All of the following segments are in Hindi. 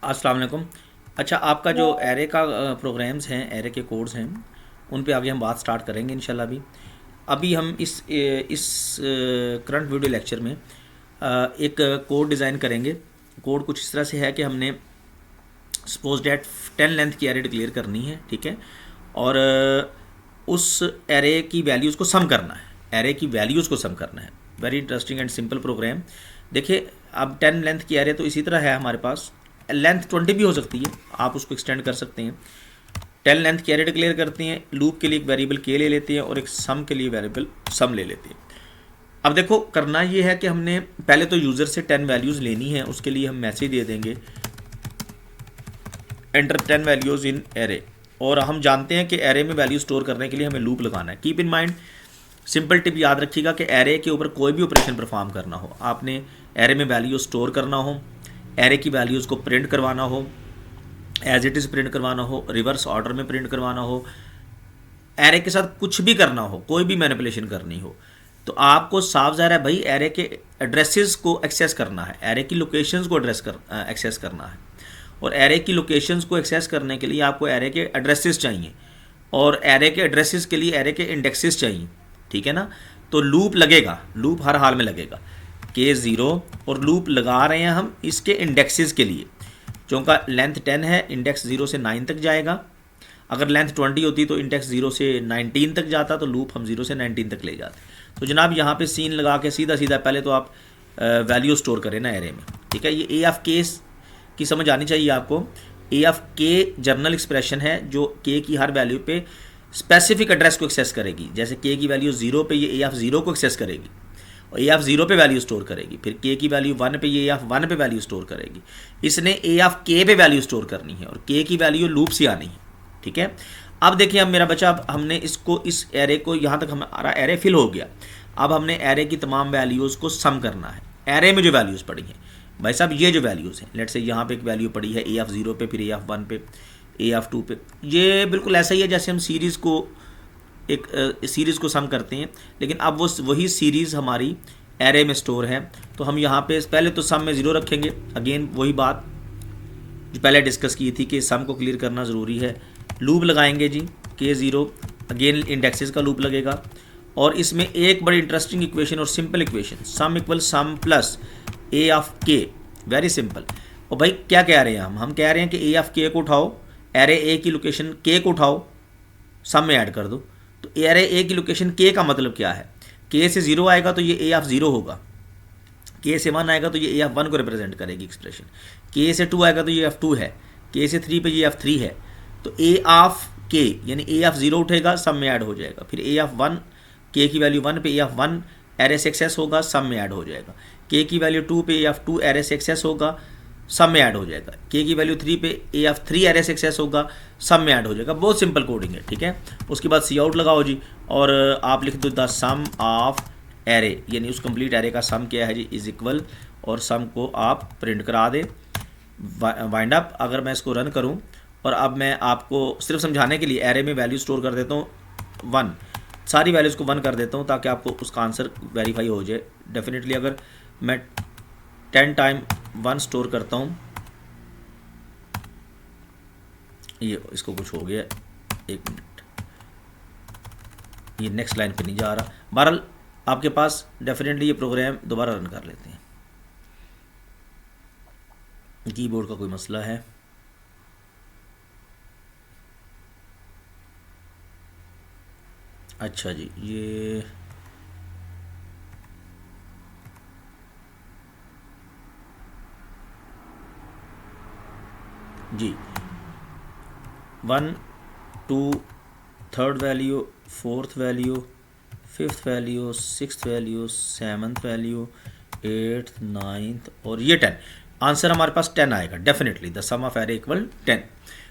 अस्सलाम वालेकुम। अच्छा, आपका जो एरे का प्रोग्राम्स हैं, एरे के कोड्स हैं, उन पे आगे हम बात स्टार्ट करेंगे इंशाल्लाह। अभी हम इस करंट वीडियो लेक्चर में एक कोड डिज़ाइन करेंगे। कोड कुछ इस तरह से है कि हमने सपोज डैट 10 लेंथ की एरे डिक्लेयर करनी है, ठीक है। और उस एरे की वैल्यूज़ को सम करना है, एरे की वैल्यूज़ को सम करना है। Very interesting and simple program. देखिए, अब 10 लेंथ की एरे तो इसी तरह है हमारे पास। लेंथ 20 भी हो सकती है, आप उसको एक्सटेंड कर सकते हैं। 10 लेंथ की एरे डिक्लेयर करती हैं, लूप के लिए एक वेरिएबल के ले लेते हैं और एक सम के लिए वेरिएबल सम ले लेते हैं। अब देखो, करना ये है कि हमने पहले तो यूज़र से 10 वैल्यूज़ लेनी है। उसके लिए हम मैसेज दे देंगे एंटर 10 वैल्यूज़ इन एरे। और हम जानते हैं कि एरे में वैल्यू स्टोर करने के लिए हमें लूप लगाना है। Keep in mind, simple tip याद रखिएगा कि एरे के ऊपर कोई भी ऑपरेशन परफॉर्म करना हो, आपने एरे में वैल्यू स्टोर करना हो, एरे की वैल्यूज़ को प्रिंट करवाना हो, एज इट इज़ प्रिंट करवाना हो, रिवर्स ऑर्डर में प्रिंट करवाना हो, एरे के साथ कुछ भी करना हो, कोई भी मैनिपुलेशन करनी हो, तो आपको साफ ज़ाहिर है भाई एरे के एड्रेसेस को एक्सेस करना है, एरे की लोकेशंस को एक्सेस करना है। और एरे की लोकेशंस को एक्सेस करने के लिए आपको एरे के एड्रेसेस चाहिए, और एरे के एड्रेसेस के लिए एरे के इंडेक्सेस चाहिए, ठीक है ना। तो लूप लगेगा, लूप हर हाल में लगेगा K0, और लूप लगा रहे हैं हम इसके इंडेक्सेस के लिए। चूँकि लेंथ 10 है, इंडेक्स 0 से 9 तक जाएगा। अगर लेंथ 20 होती तो इंडेक्स 0 से 19 तक जाता, तो लूप हम 0 से 19 तक ले जाते। तो जनाब यहाँ पे सीन लगा के सीधा सीधा पहले तो आप वैल्यू स्टोर करें ना एरे में, ठीक है। ये ए ऑफ के की समझ आनी चाहिए आपको। ए ऑफ के जर्नल एक्सप्रेशन है जो के की हर वैल्यू पे स्पेसिफिक एड्रेस को एक्सेस करेगी। जैसे के की वैल्यू 0 पे ये ए ऑफ 0 को एक्सेस करेगी और ए ऑफ 0 पे वैल्यू स्टोर करेगी। फिर के की वैल्यू 1 पे ये ए ऑफ 1 पे वैल्यू स्टोर करेगी। इसने ए ऑफ के पे वैल्यू स्टोर करनी है और के की वैल्यू लूप से आनी है, ठीक है। अब देखिए, अब मेरा बच्चा, अब हमने इसको, इस एरे को, यहाँ तक हमारा एरे फिल हो गया। अब हमने एरे की तमाम वैल्यूज़ को सम करना है। एरे में जो वैल्यूज़ पड़ी हैं भाई साहब, ये जो वैल्यूज़ हैं, लेट्स से यहाँ पे एक वैल्यू पड़ी है ए ऑफ 0 पे, फिर ए ऑफ 1 पे, ए ऑफ 2 पे। ये बिल्कुल ऐसा ही है जैसे हम सीरीज़ को, एक सीरीज़ को सम करते हैं, लेकिन अब वो वही सीरीज़ हमारी एरे में स्टोर है। तो हम यहाँ पे पहले तो सम में 0 रखेंगे। अगेन वही बात जो पहले डिस्कस की थी कि सम को क्लियर करना ज़रूरी है। लूप लगाएंगे जी K0, अगेन इंडेक्सेस का लूप लगेगा। और इसमें एक बड़ी इंटरेस्टिंग इक्वेशन और simple equation, sum equal some plus A of के, वेरी सिंपल। और भाई क्या कह रहे हैं हम कह रहे हैं कि ए ऑफ के को उठाओ, एरे ए की लोकेशन के को उठाओ, सम में ऐड कर दो। तो एरे ए की लोकेशन के का मतलब क्या है? के से 0 आएगा तो ये ए ऑफ 0 होगा, के से 1 आएगा तो ये ए ऑफ 1 को रिप्रेजेंट करेगी एक्सप्रेशन, के से 2 आएगा तो ये ऑफ 2 है, के से 3 पे ये ऑफ 3 है। तो ए ऑफ के यानी ए ऑफ 0 उठेगा, सम में ऐड हो जाएगा। फिर ए ऑफ 1, के की वैल्यू 1 पे ए ऑफ 1 एरे से एक्सेस होगा, सम में ऐड हो जाएगा। के की वैल्यू 2 पे ए ऑफ 2 एरे से एक्सेस होगा, सम में ऐड हो जाएगा। के की वैल्यू 3 पे ए ऑफ 3 एरे से एक्सेस होगा, सम में ऐड हो जाएगा। बहुत सिंपल कोडिंग है, ठीक है। उसके बाद सी आउट लगाओ जी, और आप लिख दो द सम ऑफ एरे, यानी उस कंप्लीट एरे का सम क्या है जी, इज इक्वल, और सम को आप प्रिंट करा दें। Wind up. अगर मैं इसको रन करूं, और अब मैं आपको सिर्फ समझाने के लिए एरे में वैल्यू स्टोर कर देता हूं 1, सारी वैल्यूज़ को 1 कर देता हूं ताकि आपको उसका आंसर वेरीफाई हो जाए। डेफिनेटली अगर मैं 10 टाइम 1 स्टोर करता हूं, ये इसको कुछ हो गया, एक मिनट, ये नेक्स्ट लाइन पे नहीं जा रहा। बहरहाल आपके पास डेफिनेटली ये प्रोग्राम दोबारा रन कर लेते हैं। कीबोर्ड का कोई मसला है? अच्छा जी, ये जी 1 2 3rd value, 4th value, 5th value, 6th value, 7th value, 8th 9th और ये 10। आंसर हमारे पास 10 आएगा definitely. The sum of array equal 10।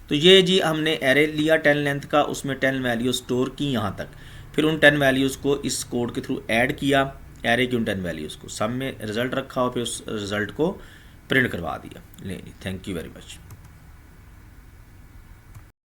तो ये जी हमने एरे लिया 10 लेंथ का, उसमें 10 वैल्यू स्टोर की यहाँ तक, फिर उन 10 वैल्यूज़ को इस कोड के थ्रू ऐड किया, एरे की उन 10 वैल्यूज़ को सम में रिज़ल्ट रखा और फिर उस रिज़ल्ट को प्रिंट करवा दिया। ले, थैंक यू वेरी मच।